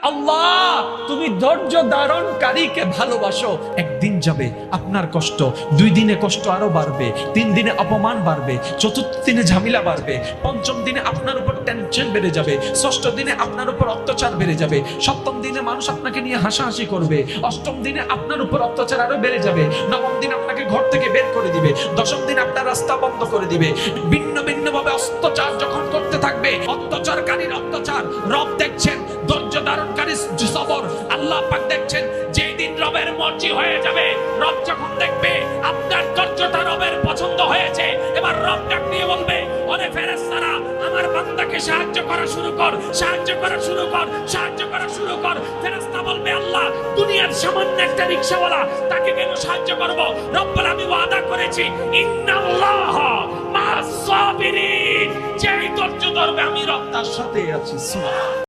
আল্লাহ তুমি ধৈর্য ধারণকারীকে ভালোবাসো। একদিন যাবে আপনার কষ্ট, 2 দিনে কষ্ট আরো বাড়বে, 3 দিনে অপমান বাড়বে, 4th দিনে ঝামেলা বাড়বে, 5ম দিনে আপনার উপর টেনশন বেড়ে যাবে, 6ষ্ঠ দিনে আপনার উপর অত্যাচার বেড়ে যাবে, 7ম দিনে মানুষ আপনাকে নিয়ে হাসাহাসি করবে, 8ম দিনে আপনার উপর অত্যাচার আরো বেড়ে যাবে, 9ম দিন আপনাকে ঘর থেকে বের করে দিবে, 10ম দিন আপনার রাস্তা বন্ধ করে দিবে। ভিন্ন ভিন্ন ভাবে অত্যাচার যখন করতে থাকবে, অত্যাচারকারীর অত্যাচার রব দেখছেন, ধৈর্য ধারণকারী সবর আল্লাহ পাক দেখছেন। যেই দিন রবের মর্জি হয়ে যাবে, রব যখন দেখবে আপনার ধৈর্যটা রবের পছন্দ হয়েছে, এবার রব ডাক দিয়ে বলবে, ওরে ফেরেশতারা আমার বান্দাকে সাহায্য করা শুরু কর, সাহায্য করা শুরু কর, সাহায্য করা শুরু কর। ফেরেশতা বলবে, আল্লাহ দুনিয়ার সামান্য একটা রিকশাওয়ালা, তাকে কেন সাহায্য করব? রব বলে, আমি ওয়াদা করেছি ইন্নাল্লাহ মা'আস সাবিরিন, যেই ধৈর্য ধরবে আমি রব তার সাথে আছি। সুবহানাল্লাহ।